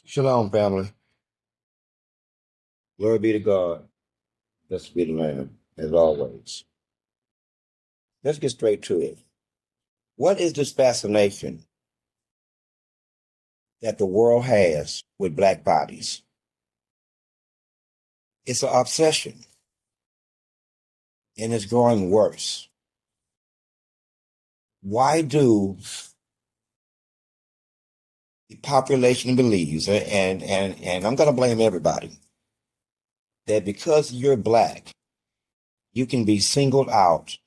Shalom, family. Glory be to God. Blessed be the Lamb, as always. Let's get straight to it. What is this fascination that the world has with black bodies? It's an obsession, and it's growing worse. Why do the population believes, and I'm going to blame everybody, that because you're black, you can be singled out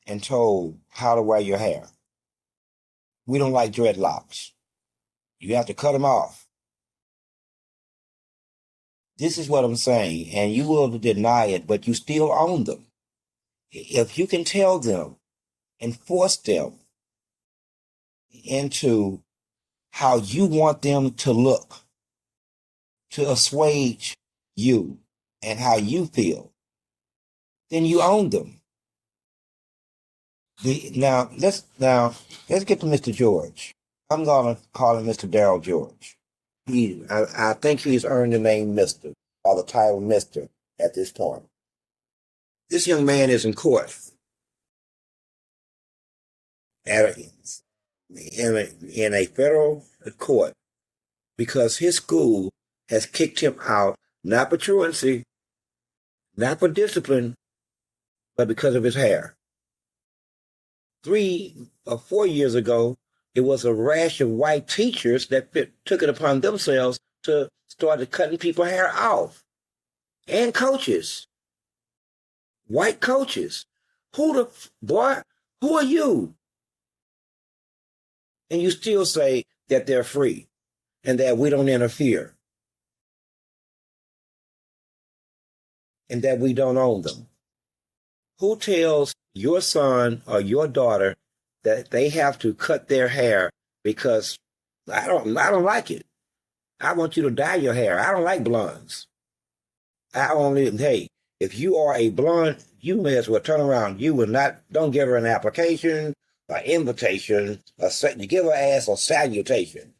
and told how to wear your hair? We don't like dreadlocks. You have to cut them off. This is what I'm saying, and you will deny it, but you still own them. If you can tell them and force them into how you want them to look, to assuage you and how you feel, then you own them. Now let's get to Mr. George. I'm gonna call him Mr. Darrell George. I think he's earned the name Mr. or the title Mr. at this point. This young man is in court in a federal court because his school has kicked him out, not for truancy, not for discipline, but because of his hair. 3 or 4 years ago, it was a rash of white teachers that took it upon themselves to start cutting people's hair off. And coaches. White coaches. Who are you? And you still say that they're free and that we don't interfere and that we don't own them. Who tells your son or your daughter that they have to cut their hair because I don't like it. I want you to dye your hair. I don't like blondes. Hey, if you are a blonde, you may as well turn around. Don't give her an application, an invitation, you give her ass a salutation,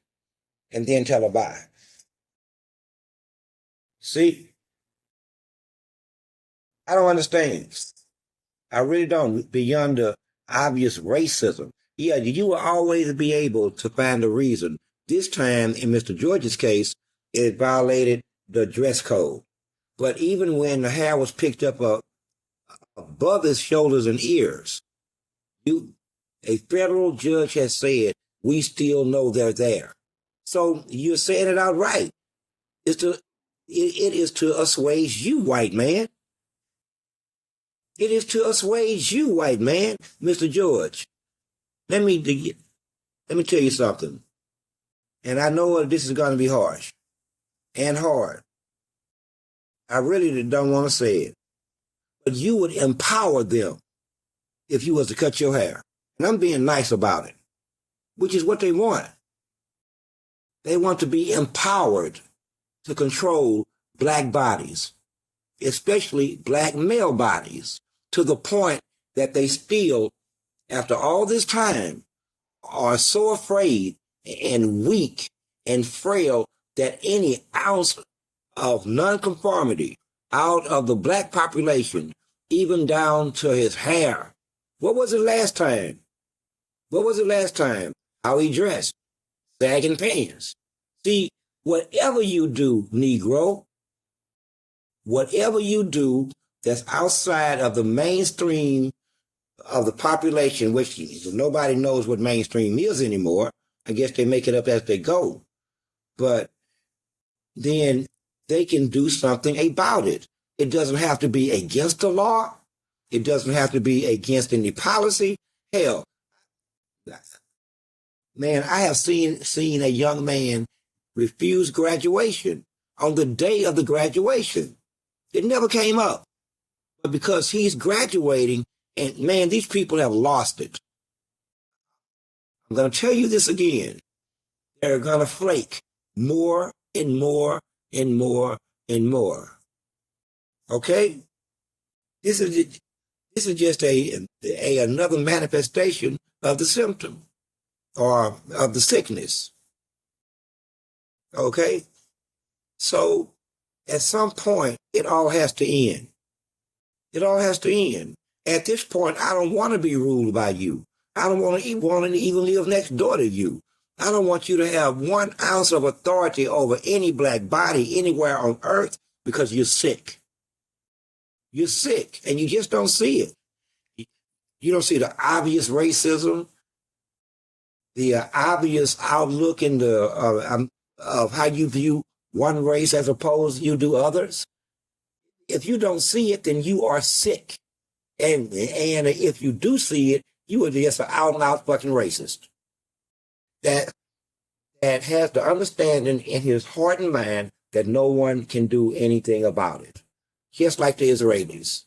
and then tell her bye. See, I don't understand. I really don't, beyond the obvious racism. Yeah, you will always be able to find a reason. This time, in Mr. George's case, it violated the dress code. But even when the hair was picked up above his shoulders and ears, a federal judge has said, we still know they're there. So you're saying it outright. It is to assuage you, white man. It is to assuage you, white man, Mr. George. Let me tell you something. And I know this is going to be harsh and hard. I really don't want to say it. But you would empower them if you was to cut your hair. And I'm being nice about it, which is what they want. They want to be empowered to control black bodies, especially black male bodies, to the point that they still, after all this time, are so afraid and weak and frail that any ounce of nonconformity out of the black population, even down to his hair. What was it last time? How he dressed, sagging pants. See, whatever you do, Negro, whatever you do that's outside of the mainstream of the population, which nobody knows what mainstream is anymore. I guess they make it up as they go. But then they can do something about it. It doesn't have to be against the law. It doesn't have to be against any policy. Hell, man, I have seen a young man refuse graduation on the day of the graduation. It never came up. But because he's graduating, and man, these people have lost it. I'm going to tell you this again. They're going to flake more and more and more and more. Okay? This is just another manifestation of the symptom or of the sickness. Okay? So at some point, it all has to end. It all has to end. At this point, I don't want to be ruled by you. I don't want to even live next door to you. I don't want you to have 1 ounce of authority over any black body anywhere on earth because you're sick. You're sick and you just don't see it. You don't see the obvious racism, the obvious outlook in of how you view one race as opposed to you do others. If you don't see it, then you are sick. And if you do see it, you are just an out and out fucking racist. That has the understanding in his heart and mind that no one can do anything about it. Just like the Israelis.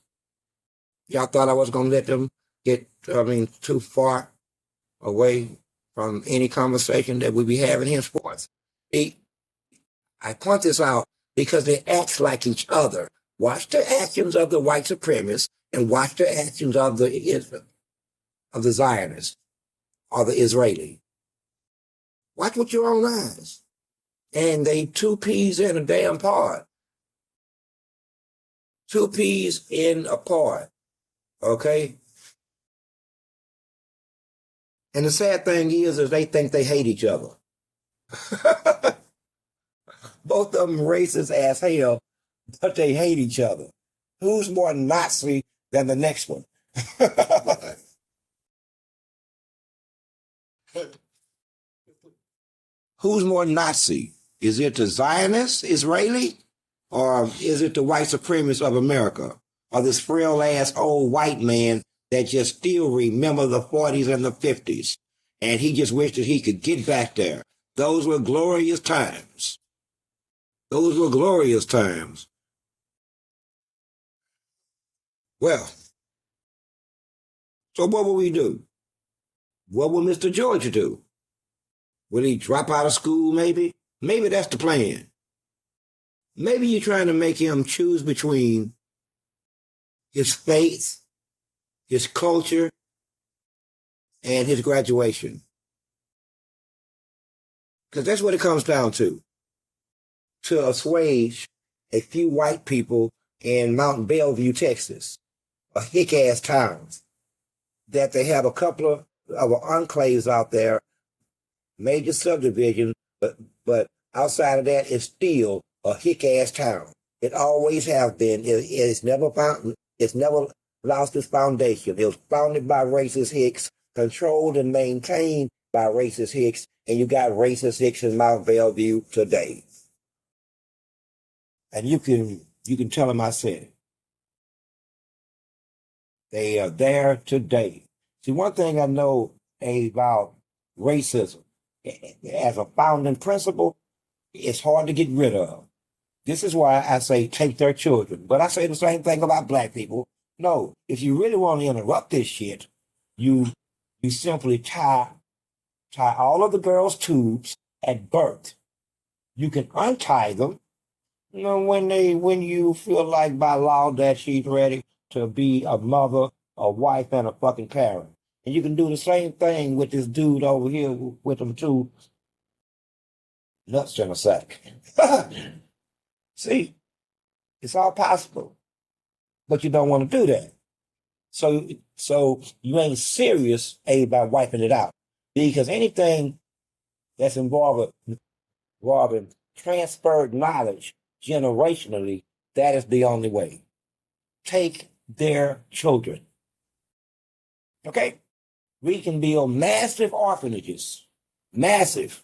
Y'all thought I was gonna let them get too far away from any conversation that we be having henceforth. I point this out because they act like each other. Watch the actions of the white supremacists and watch the actions of the Zionists or the Israeli. Watch with your own eyes. And they 2 peas in a damn pod. 2 peas in a pod. Okay? And the sad thing is they think they hate each other. Both of them racist as hell, but they hate each other. Who's more Nazi than the next one? Who's more Nazi? Is it the Zionist Israeli? Or is it the white supremacists of America? Or this frail ass old white man that just still remember the 40s and the 50s? And he just wished that he could get back there. Those were glorious times. Those were glorious times. Well, so what will we do? What will Mr. Georgia do? Will he drop out of school maybe? Maybe that's the plan. Maybe you're trying to make him choose between his faith, his culture, and his graduation. Because that's what it comes down to assuage a few white people in Mount Bellevue, Texas, a hick-ass town, that they have a couple of enclaves out there, major subdivisions, but outside of that, it's still a hick-ass town. It always have been. It's never lost its foundation. It was founded by racist hicks, controlled and maintained by racist hicks, and you got racist hicks in Mount Bellevue today. And you can tell them I said it. They are there today. See, one thing I know about racism, as a founding principle, it's hard to get rid of. This is why I say take their children. But I say the same thing about black people. No, if you really want to interrupt this shit, you simply tie all of the girls' tubes at birth. You can untie them, when you feel like by law that she's ready to be a mother, a wife, and a fucking parent. And you can do the same thing with this dude over here with them 2 nuts in a sack. See, it's all possible, but you don't want to do that. So you ain't serious about wiping it out, because anything that's involving transferred knowledge generationally, that is the only way. Take their children. Okay? We can build massive orphanages. Massive.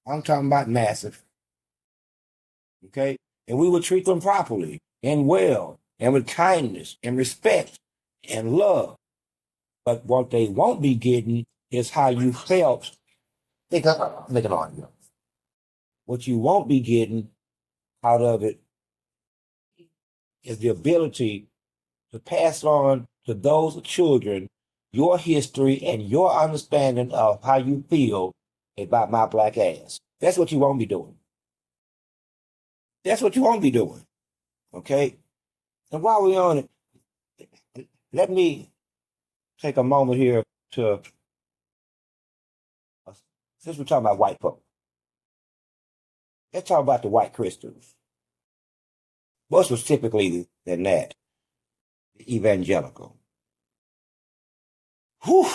I'm talking about massive. Okay? And we will treat them properly and well and with kindness and respect and love. But what they won't be getting is how you felt. Make an argument. What you won't be getting out of it is the ability to pass on to those children your history and your understanding of how you feel about my black ass. That's what you won't be doing. That's what you won't be doing. Okay? And while we're on it, let me take a moment here to, since we're talking about white folk, Let's talk about the white Christians. More specifically than that, the evangelical. Whew!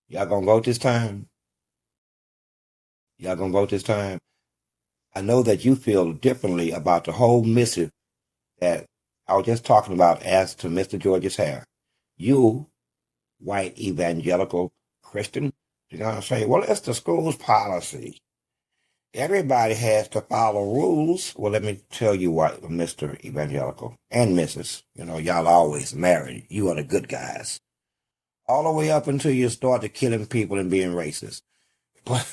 Y'all gonna vote this time? Y'all gonna vote this time? I know that you feel differently about the whole missive that I was just talking about as to Mr. George's hair. You, white evangelical Christian, you're gonna say, well, it's the school's policy. Everybody has to follow rules. Well, let me tell you what, Mr. Evangelical and Mrs. Y'all always married. You are the good guys. All the way up until you started killing people and being racist. But,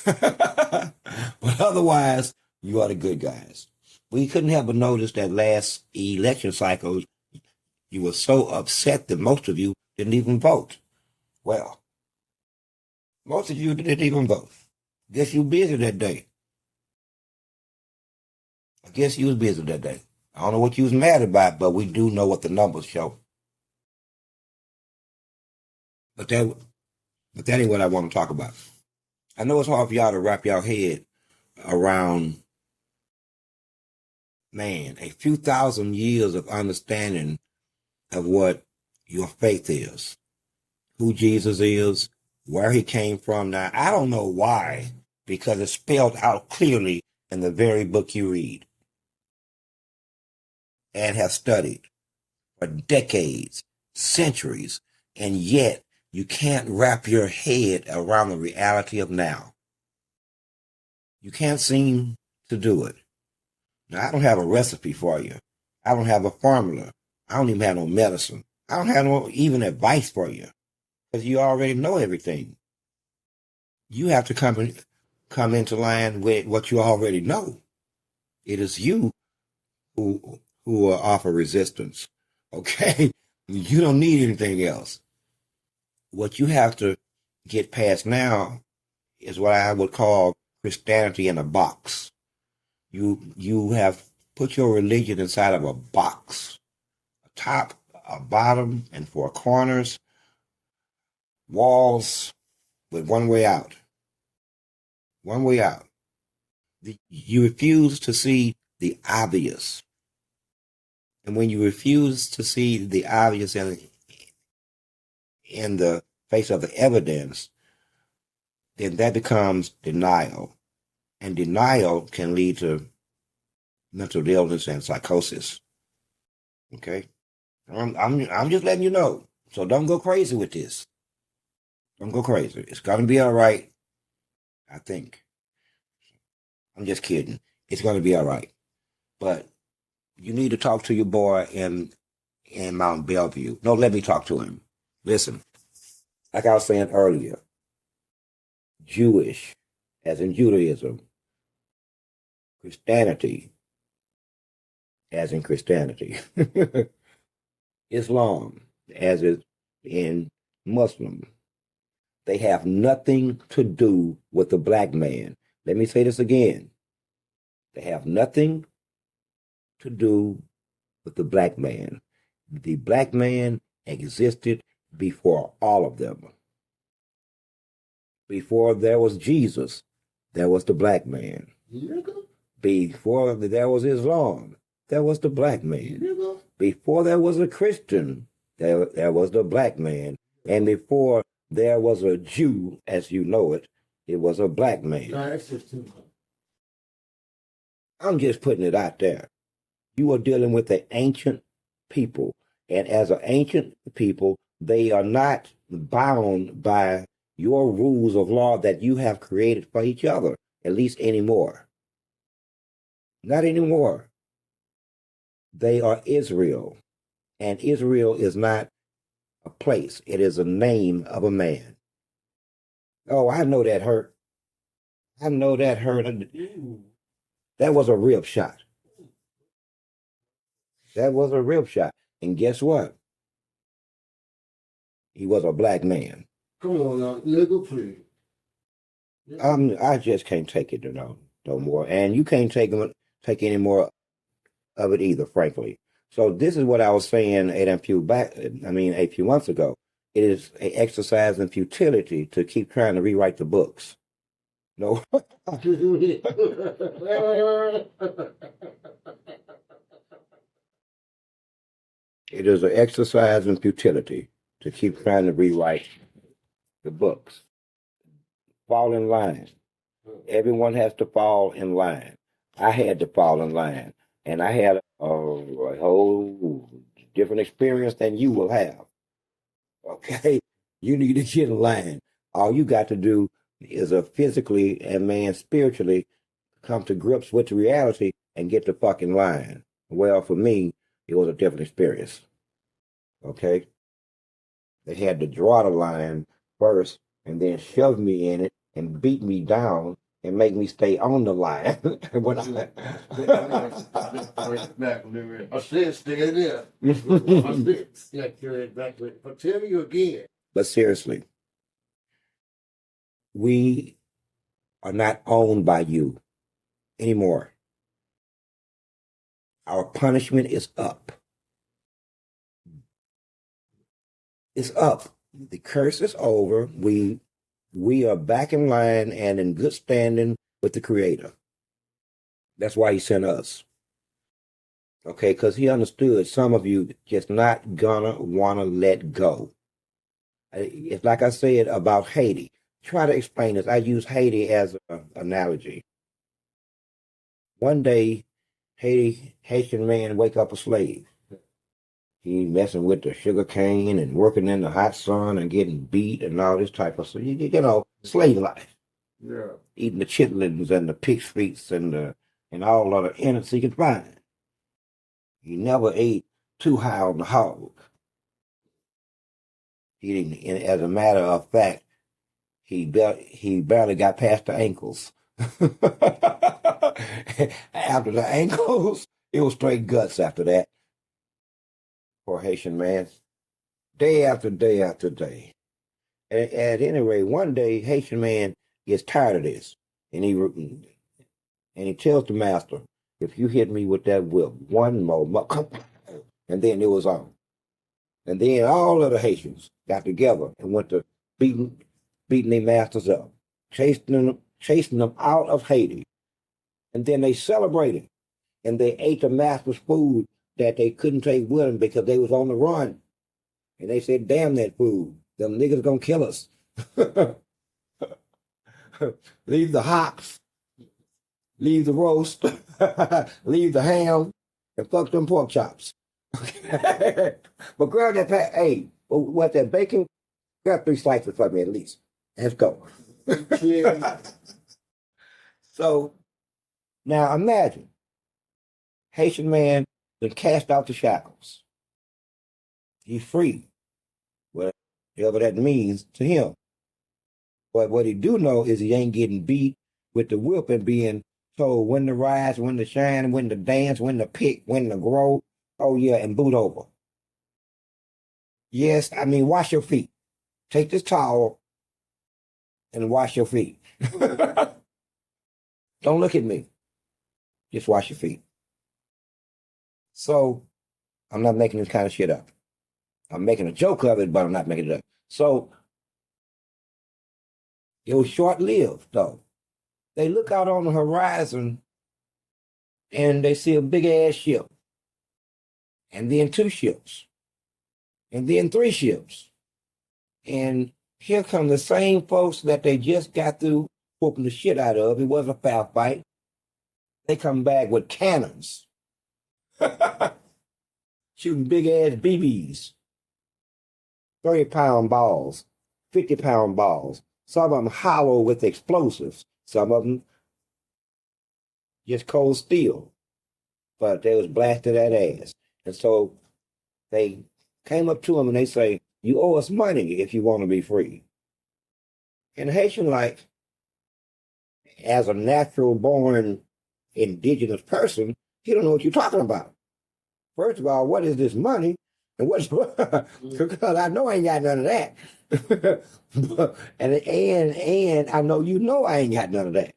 but otherwise, you are the good guys. We couldn't help but notice that last election cycle, you were so upset that most of you didn't even vote. Well, most of you didn't even vote. Guess you busy that day. I guess you was busy that day. I don't know what you was mad about, but we do know what the numbers show. But that ain't what I want to talk about. I know it's hard for y'all to wrap your head around, man, a few thousand years of understanding of what your faith is, who Jesus is, where he came from. Now, I don't know why, because it's spelled out clearly in the very book you read and have studied for decades, centuries, and yet you can't wrap your head around the reality of now. You can't seem to do it. Now, I don't have a recipe for you. I don't have a formula. I don't even have no medicine. I don't have no even advice for you because you already know everything. You have to come into line with what you already know. It is you who will offer resistance. Okay? You don't need anything else. What you have to get past now is what I would call Christianity in a box. You have put your religion inside of a box. A top, a bottom, and four corners. Walls with one way out. One way out. You refuse to see the obvious. And when you refuse to see the obvious in the face of the evidence, then that becomes denial. And denial can lead to mental illness and psychosis. Okay? I'm just letting you know. So don't go crazy with this. Don't go crazy. It's gonna be all right, I think. I'm just kidding. It's gonna be all right. But you need to talk to your boy in Mount Bellevue. No, let me talk to him. Listen, like I was saying earlier, Jewish, as in Judaism, Christianity, as in Christianity, Islam, as is in Muslim, they have nothing to do with the black man. Let me say this again. They have nothing to do with the black man. The black man existed before all of them. Before there was Jesus, there was the black man. Before there was Islam, there was the black man. Before there was a Christian, there was the black man. And before there was a Jew, as you know it, it was a black man. I'm just putting it out there. You are dealing with an ancient people. And as an ancient people, they are not bound by your rules of law that you have created for each other, at least anymore. Not anymore. They are Israel. And Israel is not a place. It is a name of a man. Oh, I know that hurt. I know that hurt. That was a rib shot. That was a rib shot. And guess what? He was a black man. Come on now, nigga, please. I just can't take it no more. And you can't take any more of it either, frankly. So this is what I was saying a few months ago. It is an exercise in futility to keep trying to rewrite the books. No, it is an exercise in futility to keep trying to rewrite the books. Fall in line. Everyone has to fall in line. I had to fall in line, and I had a whole different experience than you will have. Okay, you need to get in line. All you got to do is physically and man spiritually come to grips with the reality and get the fucking line. Well, for me, it was a different experience. Okay, they had to draw the line first and then shove me in it and beat me down and make me stay on the line. When I said stay there. I said carry back with. But tell me again. But seriously, we are not owned by you anymore. Our punishment is up. It's up. The curse is over. We are back in line and in good standing with the Creator. That's why He sent us. Okay, because He understood some of you just not gonna want to let go. It's like I said about Haiti. Try to explain this. I use Haiti as an analogy. One day, Haitian man wake up a slave. He messing with the sugar cane and working in the hot sun and getting beat and all this type of stuff. You know, slave life. Yeah. Eating the chitlins and the pig feet and all of the innards he could find. He never ate too high on the hog. He didn't. As a matter of fact, he barely got past the ankles. After the ankles, it was straight guts after that. Poor Haitian man. Day after day after day. At any rate, one day, Haitian man gets tired of this. And he tells the master, if you hit me with that whip, one more, and then it was on. And then all of the Haitians got together and went to beating their masters up, chasing them out of Haiti. And then they celebrated, and they ate the master's food that they couldn't take with them because they was on the run. And they said, damn that food. Them niggas gonna kill us. Leave the hops, leave the roast, leave the ham, and fuck them pork chops. But grab that hey, what that bacon? Grab 3 slices for me at least. Let's go. So now imagine Haitian man been cast out the shackles. He's free, whatever that means to him. But what he do know is he ain't getting beat with the whip and being told when to rise, when to shine, when to dance, when to pick, when to grow. Oh yeah, and boot over. Yes, I mean wash your feet. Take this towel and wash your feet. Don't look at me. Just wash your feet. So I'm not making this kind of shit up. I'm making a joke of it, but I'm not making it up. So it was short-lived, though. They look out on the horizon and they see a big-ass ship. And then 2 ships. And then 3 ships. And here come the same folks that they just got through whooping the shit out of. It was a foul fight. They come back with cannons. Shooting big-ass BBs. 30-pound balls. 50-pound balls. Some of them hollow with explosives. Some of them just cold steel. But they was blasted that ass. And so they came up to him and they say, you owe us money if you want to be free. And Haitian, like, as a natural-born indigenous person, he don't know what you're talking about. First of all, what is this money? And what's because I know I ain't got none of that. and I know you know I ain't got none of that.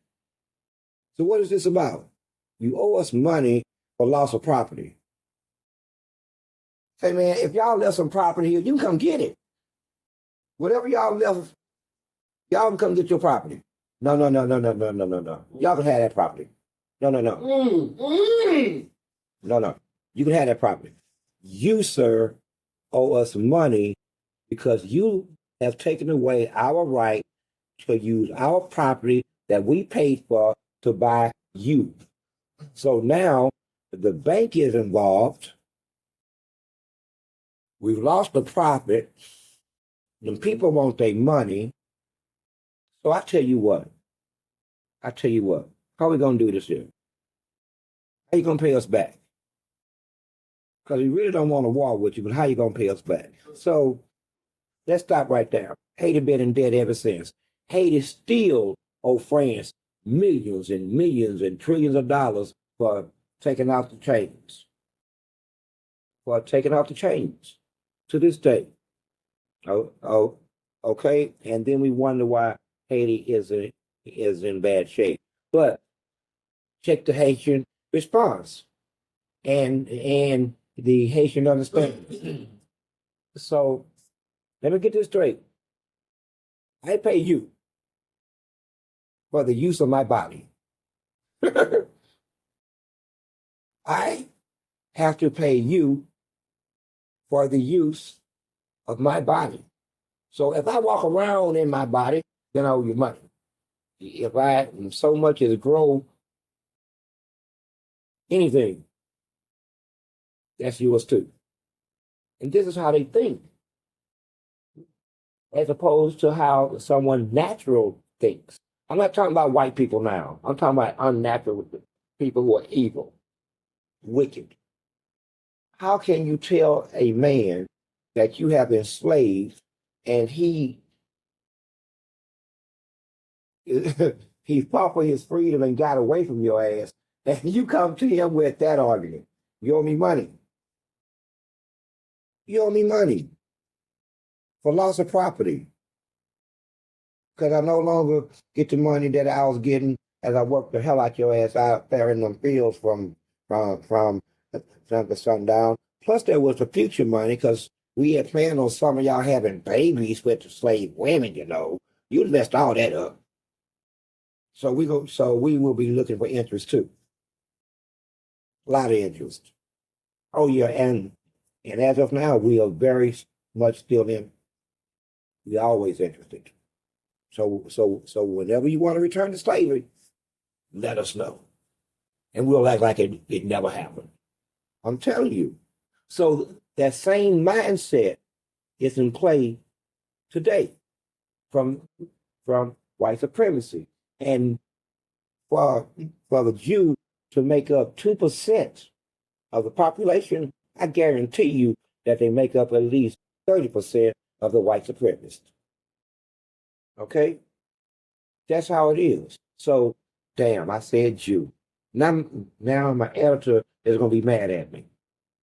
So what is this about? You owe us money for loss of property. Say, man, if y'all left some property here, you can come get it. Whatever y'all left, y'all can come get your property. No, no, no, no, no, no, no, no, no. Y'all can have that property. No, no, no, no, no. You can have that property. You, sir, owe us money because you have taken away our right to use our property that we paid for to buy you. So now the bank is involved. We've lost the profit. The people want their money. So I tell you what. I tell you what. How are we gonna do this here? How you gonna pay us back? Because we really don't want to war with you, but how you gonna pay us back? So let's stop right there. Haiti been in debt ever since. Haiti still owe France millions and millions and trillions of dollars for taking out the chains. For taking out the chains to this day. Oh, okay. And then we wonder why Haiti is in bad shape. But check the Haitian response and the Haitian understanding. So let me get this straight. I pay you for the use of my body. I have to pay you for the use of my body. So if I walk around in my body, then I owe you money. If I so much as grow anything, that's yours too. And this is how they think, as opposed to how someone natural thinks. I'm not talking about white people now. I'm talking about unnatural people who are evil, wicked. How can you tell a man that you have enslaved and he he fought for his freedom and got away from your ass, and you come to him with that argument? You owe me money. You owe me money for loss of property because I no longer get the money that I was getting as I worked the hell out your ass out there in them fields from sun to sundown. Plus, there was the future money because we had planned on some of y'all having babies with the slave women. You messed all that up. So we will be looking for interest too. A lot of interest. Oh yeah, and as of now, we are very much still in. We always interested. So whenever you want to return to slavery, let us know, and we'll act like it never happened. I'm telling you. So that same mindset is in play today from white supremacy, and for the Jew to make up 2% of the population, I guarantee you that they make up at least 30% of the white supremacists. Okay? That's how it is. So, damn, I said Jew. Now my editor is going to be mad at me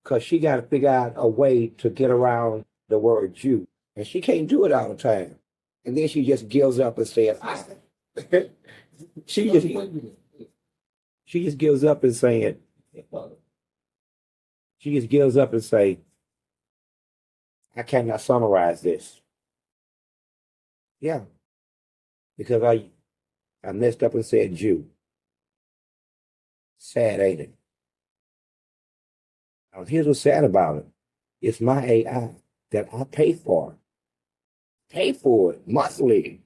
because she got to figure out a way to get around the word Jew. And she can't do it all the time. And then she just gives up and says, she just gives up and saying, she just gives up and say, I cannot summarize this. Yeah, because I messed up and said Jew. Sad, ain't it? Now, here's what's sad about it. It's my AI that I pay for. Pay for it monthly.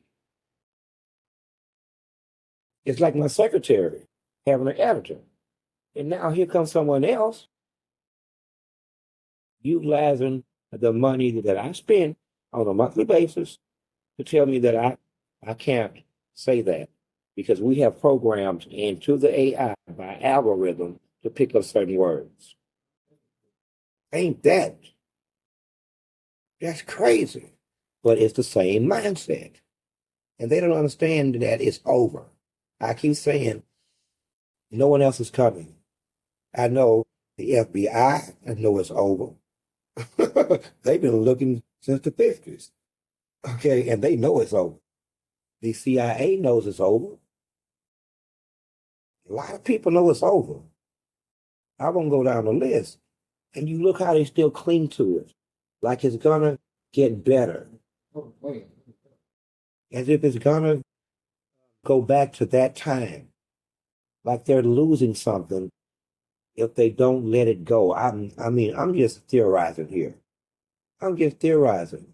It's like my secretary having an editor. And now here comes someone else utilizing the money that I spend on a monthly basis to tell me that I can't say that because we have programmed into the AI by algorithm to pick up certain words. Ain't that's crazy. But it's the same mindset. And they don't understand that it's over. I keep saying, no one else is coming. I know the FBI, I know it's over. They've been looking since the 50s. Okay, and they know it's over. The CIA knows it's over. A lot of people know it's over. I won't go down the list. And you look how they still cling to it. Like it's gonna get better. As if it's gonna go back to that time, like they're losing something if they don't let it go. I'm just theorizing here. I'm just theorizing.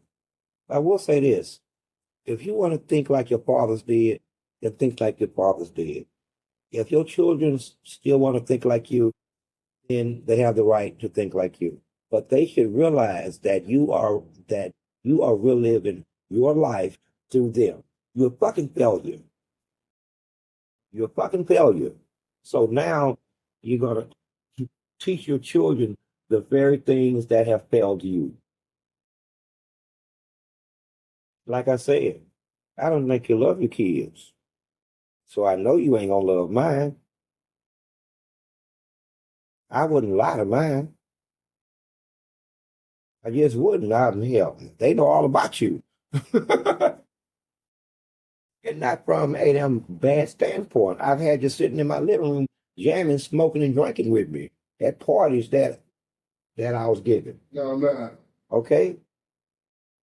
I will say this. If you want to think like your fathers did, then think like your fathers did. If your children still want to think like you, then they have the right to think like you. But they should realize that you are reliving your life through them. You're a fucking failure. You're a fucking failure. So now you're gonna teach your children the very things that have failed you. Like I said, I don't make you love your kids. So I know you ain't gonna love mine. I wouldn't lie to mine. I just wouldn't. Out in hell. They know all about you. And not from a damn bad standpoint. I've had you sitting in my living room jamming, smoking, and drinking with me at parties that I was giving. No, man. Okay?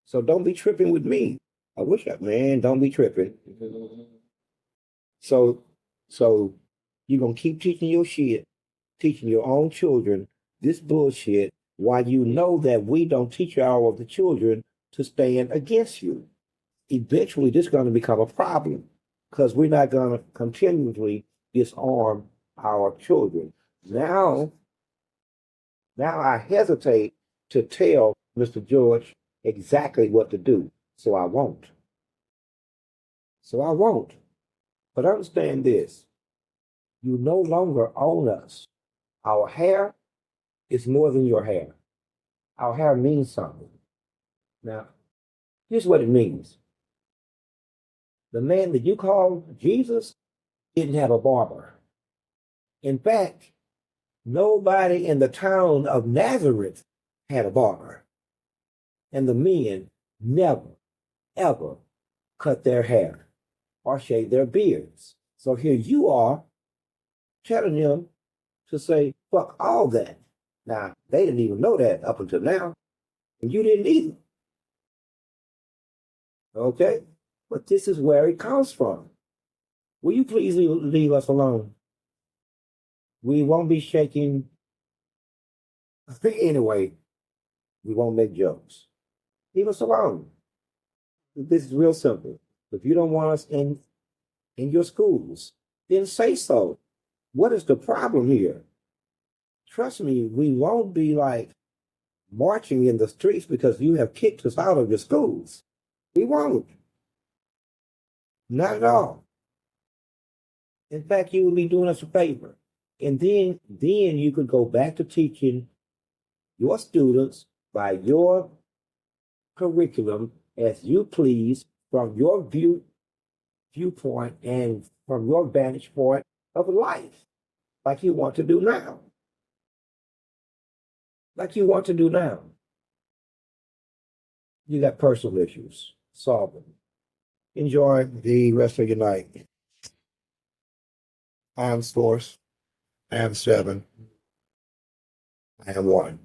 So don't be tripping with me. Man, don't be tripping. So so you're gonna keep teaching your shit, teaching your own children this bullshit while you know that we don't teach all of the children to stand against you. Eventually this is going to become a problem because we're not going to continually disarm our children. Now I hesitate to tell Mr. George exactly what to do, so I won't. So I won't. But understand this. You no longer own us. Our hair is more than your hair. Our hair means something. Now, here's what it means. The man that you call Jesus didn't have a barber. In fact, nobody in the town of Nazareth had a barber. And the men never, ever cut their hair or shave their beards. So here you are telling them to say, fuck all that. Now, they didn't even know that up until now. And you didn't either. Okay? But this is where it comes from. Will you please leave us alone? We won't be shaking. Anyway, we won't make jokes. Leave us alone. This is real simple. If you don't want us in your schools, then say so. What is the problem here? Trust me, we won't be like marching in the streets because you have kicked us out of your schools. We won't. Not at all. In fact, you will be doing us a favor. And then you could go back to teaching your students by your curriculum as you please from your viewpoint and from your vantage point of life, like you want to do now. Like you want to do now. You got personal issues. Solve them. Enjoy the rest of your night. I am Source. I am 7. I am 1.